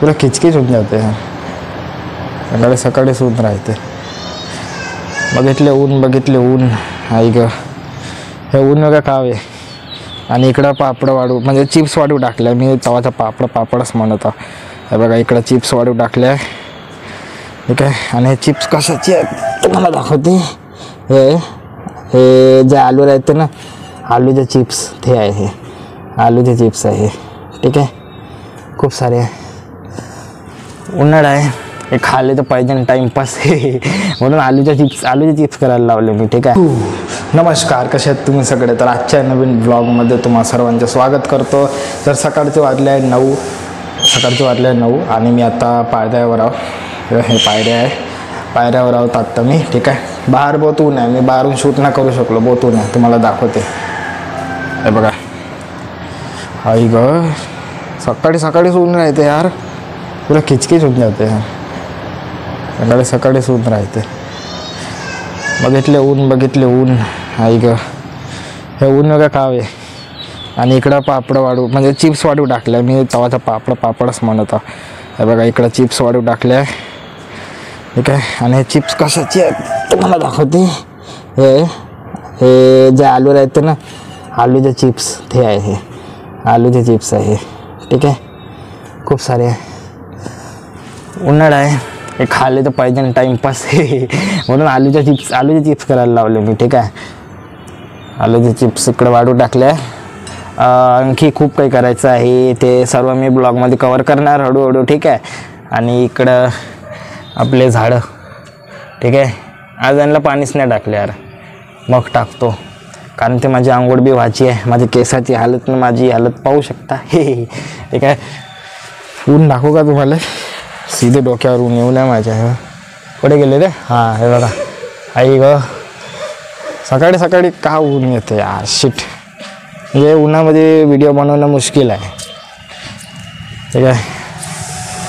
पूरा किचकिच होऊन जाते हैं सकाळी सकाळीच ऊन राहते. बघितले ऊन आई ग, हे ऊन बघा कावे. आणि इकडं पापड वाढू म्हणजे चिप्स वाढू टाकल्या. मी तवाचा पापडच म्हणत हे बघा इकडं चिप्स वाढू टाकल्या. ठीक आहे. आणि हे चिप्स कशाचे आहेत तुम्हाला दाखवते. हे जे आलू राहते ना, आलूचे चिप्स ते आहे. हे आलूचे चिप्स आहे. ठीक आहे. खूप सारे उन्हाळा आहे, हे खाल्ले तर पाहिजे टाइमपास म्हणून आलूचे चिप्स करायला लावले मी. ठीक आहे. नमस्कार, कसे आहेत तुम्ही सगळे. तर आजच्या नवीन ब्लॉगमध्ये तुम्हा सर्वांचं स्वागत करतो. तर सकाळचे वाजले 9 आणि मी आता पायऱ्यावर आहो. हे पायऱ्यावर आहोत आत्ता मी. ठीक आहे. बाहेर बहुत ऊन आहे, मी बाहेरून शूट नाही करू शकलो, बहुत ऊन आहे. तुम्हाला दाखवते. हे बघा आई ग, सकाळीच ऊन राहते यार, पूरा किचकिच होऊन जाते हैं सकाळीच ऊन राहते. बघितले ऊन आई ग, हे ऊन बघा कावे. आणि इकडं पापड वाढू म्हणजे चिप्स वाढू टाकल्या. मी तवाचा पापडच म्हणत हे बघा इकडं चिप्स वाढू टाकल्या. ठीक आहे. आणि हे चिप्स कशाचे आहेत तुम्हाला दाखवते. हे जे आलू राहते ना, आलूचे चिप्स ते आहे. हे आलूचे चिप्स आहे. ठीक आहे. खूप सारे उन्हाळा आहे, हे खाल्ले तर पाहिजे टाइमपास म्हणून आलूचे चिप्स करायला लावले मी. ठीक आहे. आलूचे चिप्स इकडे वाढू टाकले. आणखी खूप काही करायचं आहे, ते सर्व मी ब्लॉगमध्ये कवर करणार हळूहळू. ठीक आहे. आणि इकडं आपले झाडं. ठीक आहे. आज यांना पाणीच नाही टाकले यार, मग टाकतो, कारण ते माझी आंघोळ बी व्हायची आहे. माझी केसाची हालत, माझी हालत पाहू शकता. ठीक आहे. ऊन दाखवू का तुम्हाला. सीधे डोक्यावर ऊन येऊ नये माझ्या. कुठे गेले रे. हां हे बघा आई ग, सकाळी का ऊन येते यार. शिट, म्हणजे उन्हामध्ये व्हिडिओ बनवणं मुश्किल आहे. ठीक आहे.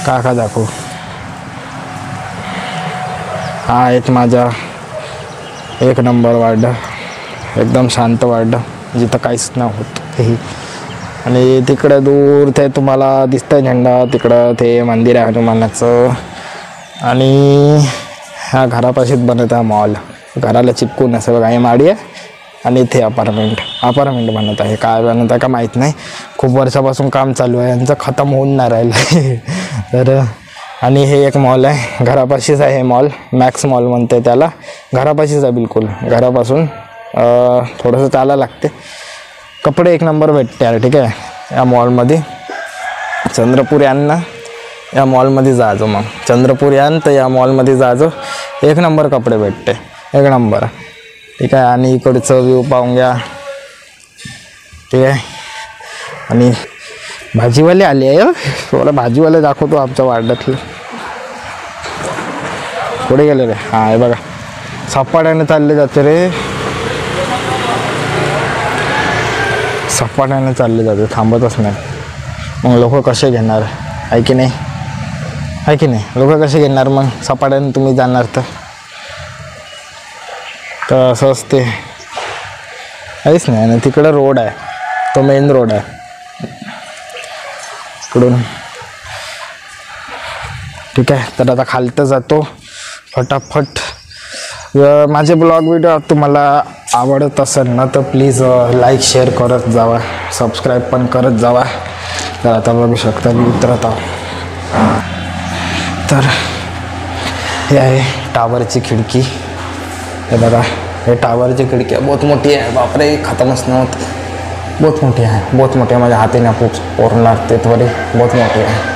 का दाखवू. हा एक माझा 1 नंबर वार्ड, एकदम शांत वार्ड, जिथं काहीच नाही होत. आणि तिकडं दूर ते तुम्हाला दिसतंय झेंडा, तिकडं ते मंदिर आहे हनुमानाचं. आणि ह्या घरापाशीच बनत आहे मॉल, घराला चिपकून असं बघा. हे माडी आहे आणि इथे अपार्टमेंट बनत आहे. काय बनत आहे का माहीत नाही, खूप वर्षापासून काम चालू आहे, यांचं खतम होऊन नाही राहिलं. तर आणि हे एक मॉल आहे, घरापाशीच आहे हे मॉल, मॅक्स मॉल म्हणते त्याला. घरापाशीच आहे, बिलकुल घरापासून थोडंसं चालायला लागते. कपडे 1 नंबर भेटते यार. ठीक आहे. या मॉलमध्ये चंद्रपूर यांना या मॉलमध्ये जायचो. मग चंद्रपूर यान तर या मॉलमध्ये जायचो. 1 नंबर कपडे भेटते, 1 नंबर. ठीक आहे. आणि इकडचं व्ह्यू पाहून घ्या. ठीक आहे. आणि भाजीवाले आले आहे. थोडं भाजीवाले दाखवतो आमच्या वार्डातले. पुढे गेले रे. हां हे बघा सपाट्याने चालले जाते रे, सपाट्याने चालले जाते, थांबतच नाही. मग लोक कसे घेणार, आहे की नाही. लोक कसे घेणार मग सपाट्याने तुम्ही जाणार तर असं असते. काहीच नाही. आणि तिकडं रोड आहे, तो मेन रोड आहे इकडून. ठीक आहे. तर आता खालतं जातो फटाफट. माझे ब्लॉग व्हिडिओ तुम्हाला आवडत असेल ना तर प्लीज लाईक शेअर करत जावा, सबस्क्राईब पण करत जावा. तर आता बघू शकता मी उतरत आहो. तर हे आहे टावरची खिडकी. हे बघा, हे टावरची खिडकी बहुत मोठी आहे. बापरे, खतमच नव्हतं. बहुत मोठी आहे. माझ्या हातीने खूप पोरण लागते त्वरी, बहुत मोठी आहे.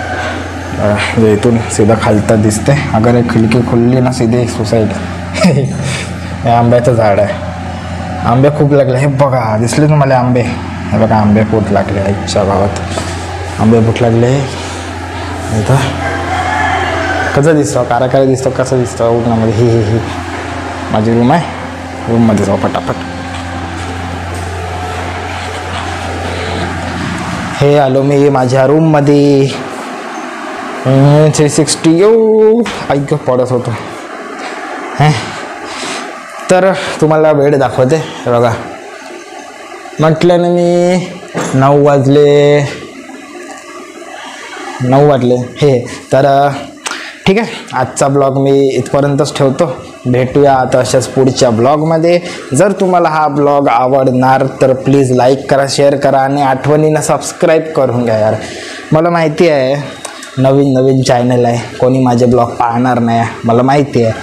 जे इथून सीधा खालता दिसते. अगर एक खिडकी खुलली ना, सीधे सुसाईड. हे आंब्याचं झाड आहे. आंबे खूप लागले. हे बघा दिसले तुम्हाला आंबे. हे बघा आंबे फूट लागले. आईच्या गावात आंबे फूट लागले. इथं कसं दिसतं, काराकारा दिसतो, कसं दिसतं उन्हामध्ये. ही माझी रूम आहे. रूममध्ये जाऊ फटाफट. हे आलो मी माझ्या रूममध्ये. 360 ऐक पडत होतो. तर तुम्हाला बेड दाखवते. बघा म्हटलं ना मी 9 वाजले. 9 वाजले हे तर ठीक आहे. आजचा ब्लॉग मी इथपर्यंतच ठेवतो. भेटूया आता अशाच पुढच्या ब्लॉगमध्ये. जर तुम्हाला हा ब्लॉग आवडणार तर प्लीज लाईक करा, शेअर करा आणि आठवणीनं सबस्क्राईब करून घ्या यार. मला माहिती आहे नवीन चॅनल आहे, कोणी माझे ब्लॉग पाहणार नाही मला माहिती आहे.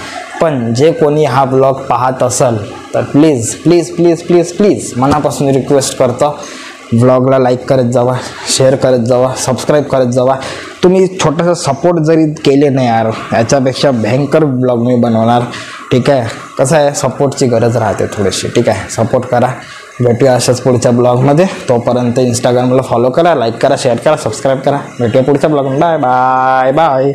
पण जे कोणी हा ब्लॉग पाहत असेल तर please please please please please मनापासून रिक्वेस्ट करतो, ब्लॉगला लाईक करत जावा, शेअर करत जावा, सबस्क्राईब करत जावा. तुम्ही छोटासा सपोर्ट जरी केले नाही यार, याच्यापेक्षा भयंकर ब्लॉग मी बनवणार. ठीक आहे. कसं आहे, सपोर्टची गरज राहते थोडीशी. ठीक आहे, सपोर्ट करा. भेटूया अशाच पुढच्या ब्लॉगमध्ये. तोपर्यंत इंस्टाग्रामला फॉलो करा, लाईक करा, शेअर करा, सबस्क्राईब करा. भेटूया पुढच्या ब्लॉगमध्ये. Bye bye bye.